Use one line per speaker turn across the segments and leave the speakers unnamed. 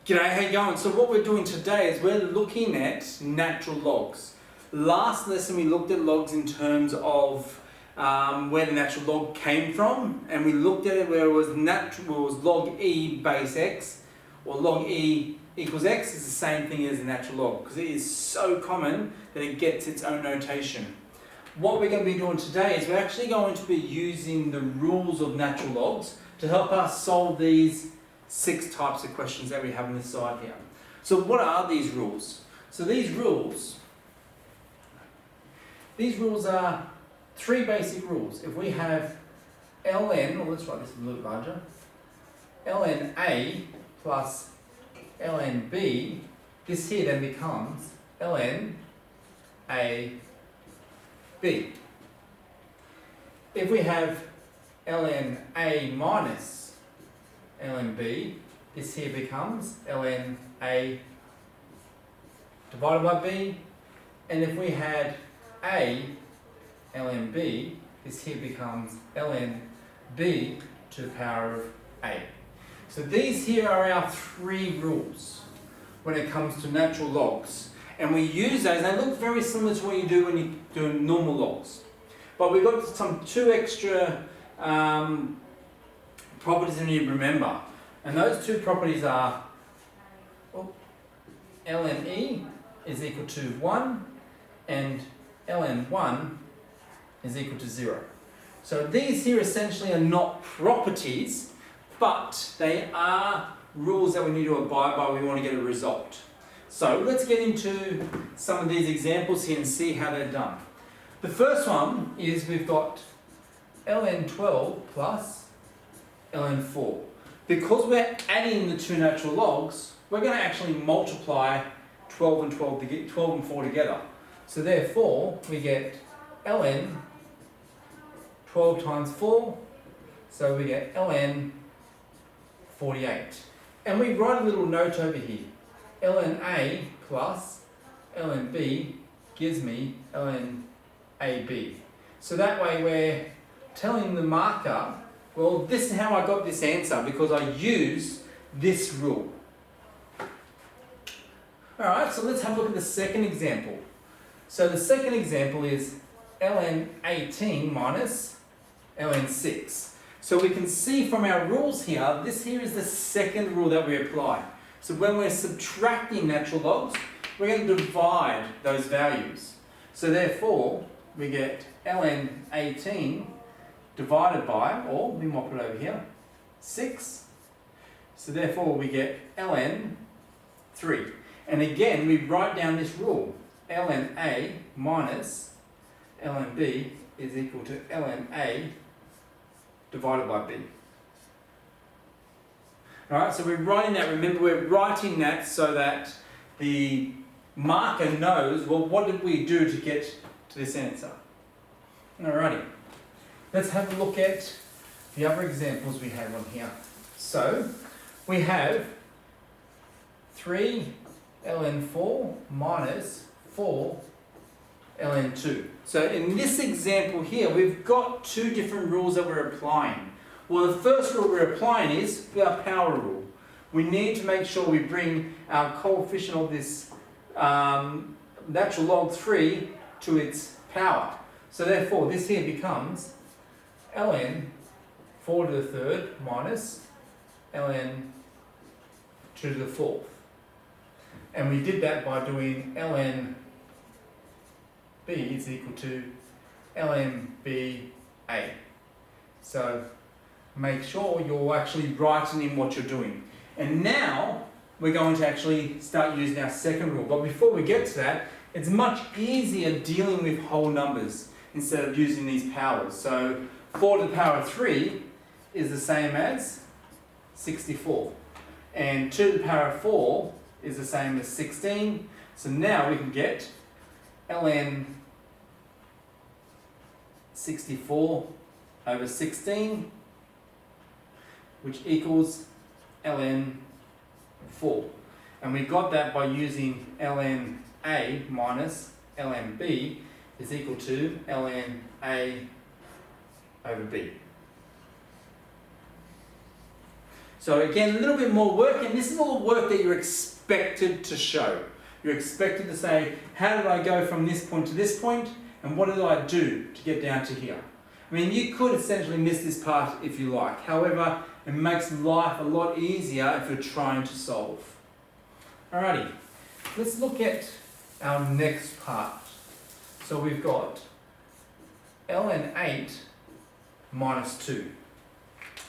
G'day, how you going? So what we're doing today is we're looking at natural logs. Last lesson we looked at logs in terms of where the natural log came from, and we looked at it where it was log e base x, or log e equals x is the same thing as the natural log, because it is so common that it gets its own notation. What we're going to be doing today is we're actually going to be using the rules of natural logs to help us solve these 6 types of questions that we have on this side here. So what are these rules? So these rules are 3 basic rules. If we have ln, or let's write this a little larger, ln A plus ln B, this here then becomes ln A B. If we have ln A minus ln B, this here becomes ln A divided by B, and if we had A ln B, this here becomes ln B to the power of A. So these here are our 3 rules when it comes to natural logs, and we use those. They look very similar to what you do when you do normal logs, but we've got some 2 extra properties you need to remember, and those 2 properties are ln E is equal to 1 and ln 1 is equal to 0. So these here essentially are not properties, but they are rules that we need to abide by when we want to get a result. So let's get into some of these examples here and see how they're done. The first one is we've got ln 12 plus ln 4. Because we're adding the 2 natural logs, we're going to actually multiply 12 and 4 together. So therefore, we get ln 12 times 4, so we get ln 48. And we write a little note over here. ln A plus ln B gives me ln AB. So that way we're telling the marker, well, this is how I got this answer, because I used this rule. Alright, so let's have a look at the second example. So the second example is ln 18 minus ln 6. So we can see from our rules here, this here is the second rule that we apply. So when we're subtracting natural logs, we're going to divide those values. So therefore, we get ln 18 divided by, or we mop it over here, 6. So therefore we get ln 3. And again, we write down this rule. ln A minus ln B is equal to ln A divided by B. Alright, so we're writing that. Remember, we're writing that so that the marker knows, well, what did we do to get to this answer? Alrighty. Let's have a look at the other examples we have on here. So, we have 3 ln 4 minus 4 ln 2. So in this example here, we've got 2 different rules that we're applying. Well, the first rule we're applying is our power rule. We need to make sure we bring our coefficient of this natural log 3 to its power. So therefore, this here becomes ln 4 to the 3rd minus ln 2 to the 4th. And we did that by doing ln B is equal to ln BA. So make sure you're actually writing in what you're doing. And now we're going to actually start using our second rule. But before we get to that, it's much easier dealing with whole numbers instead of using these powers. So 4 to the power of 3 is the same as 64. And 2 to the power of 4 is the same as 16. So now we can get ln 64 over 16, which equals ln 4. And we got that by using ln A minus ln B is equal to ln A over B. So again, a little bit more work, and this is all the work that you're expected to show. You're expected to say, how did I go from this point to this point, and what did I do to get down to here? I mean, you could essentially miss this part if you like. However, it makes life a lot easier if you're trying to solve. Alrighty, let's look at our next part. So we've got ln 8 minus 2.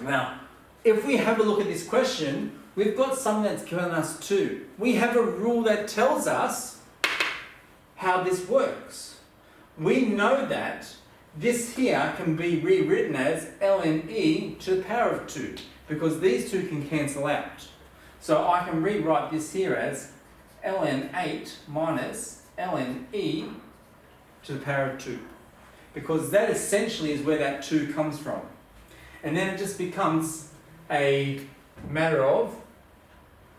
Now, if we have a look at this question, we've got something that's given us 2. We have a rule that tells us how this works. We know that this here can be rewritten as ln e to the power of 2, because these two can cancel out. So I can rewrite this here as ln 8 minus ln e to the power of 2, because that essentially is where that 2 comes from. And then it just becomes a matter of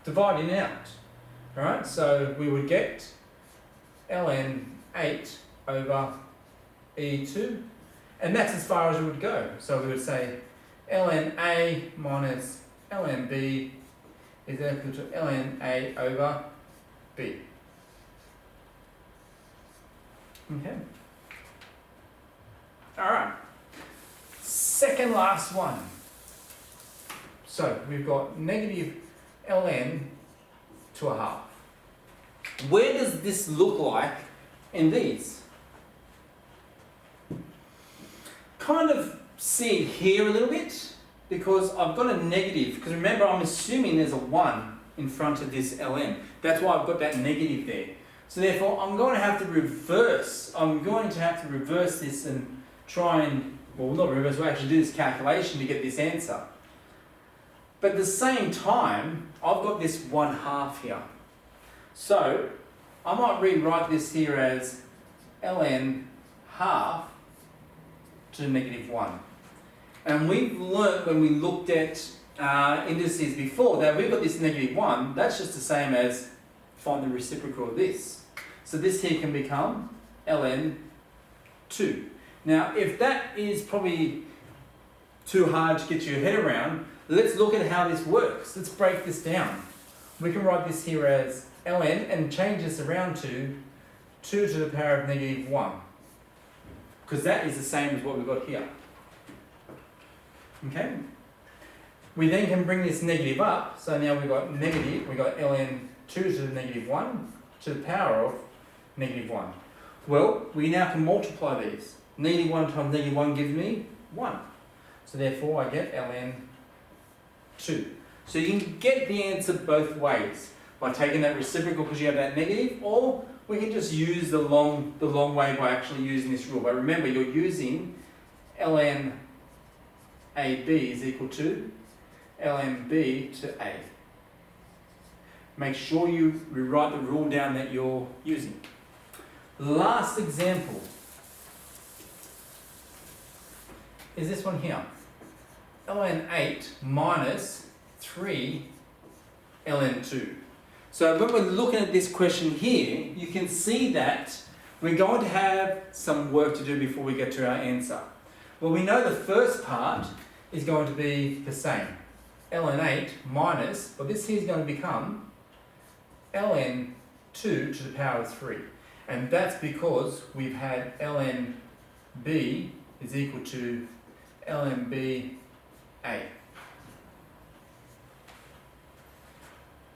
dividing out. Alright, so we would get ln 8 over e2, and that's as far as we would go. So we would say ln a minus ln b is equal to ln a over b. Okay. Alright. Second last one. So we've got negative ln to a half. Where does this look like in these? Kind of see it here a little bit, because I've got a negative, because remember I'm assuming there's a 1 in front of this ln. That's why I've got that negative there. So therefore I'm going to have to reverse. I'm going to have to reverse this and try and, well, not reverse, we'll actually do this calculation to get this answer. But at the same time, I've got this 1/2 here. So I might rewrite this here as ln half to negative 1. And we've learnt when we looked at indices before that we've got this negative 1, that's just the same as find the reciprocal of this. So this here can become ln 2. Now if that is probably too hard to get your head around, let's look at how this works. Let's break this down. We can write this here as ln and change this around to 2 to the power of negative 1. Because that is the same as what we've got here. Okay? We then can bring this negative up, so now we've got ln 2 to the negative 1 to the power of negative 1. Well, we now can multiply these. Negative 1 times negative 1 gives me 1. So therefore I get ln 2. So you can get the answer both ways, by taking that reciprocal because you have that negative, or we can just use the long way by actually using this rule. But remember, you're using ln AB is equal to ln B to A. Make sure you rewrite the rule down that you're using. Last example is this one here. ln 8 minus 3 ln 2. So when we're looking at this question here, you can see that we're going to have some work to do before we get to our answer. Well, we know the first part is going to be the same. ln 8 minus, well this here is going to become ln 2 to the power of 3. And that's because we've had ln b is equal to ln b a.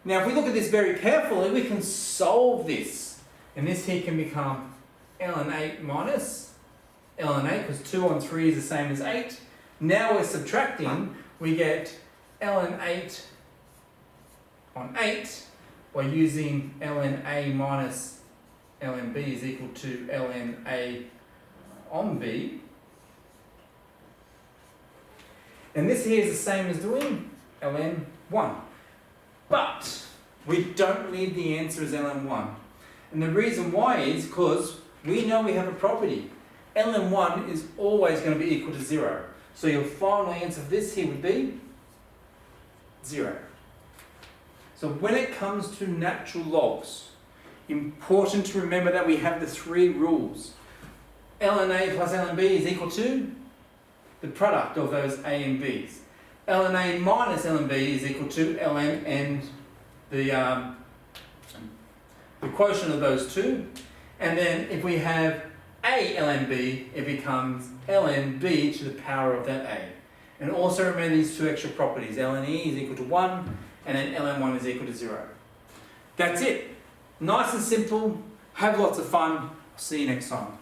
Now if we look at this very carefully, we can solve this. And this here can become ln 8 minus ln 8, because 2 on 3 is the same as 8. Now we're subtracting, we get ln 8 on 8 by using ln a minus ln b is equal to ln a on b. And this here is the same as doing ln 1. But we don't leave the answer as ln 1. And the reason why is because we know we have a property. ln 1 is always going to be equal to 0. So your final answer for this here would be 0. So when it comes to natural logs, important to remember that we have the 3 rules. ln A plus ln B is equal to the product of those A and B's. ln A minus ln B is equal to ln and the quotient of those two. And then if we have A ln B, it becomes ln B to the power of that A. And also remember these two extra properties. Ln E is equal to 1 and then ln 1 is equal to 0. That's it. Nice and simple. Have lots of fun. See you next time.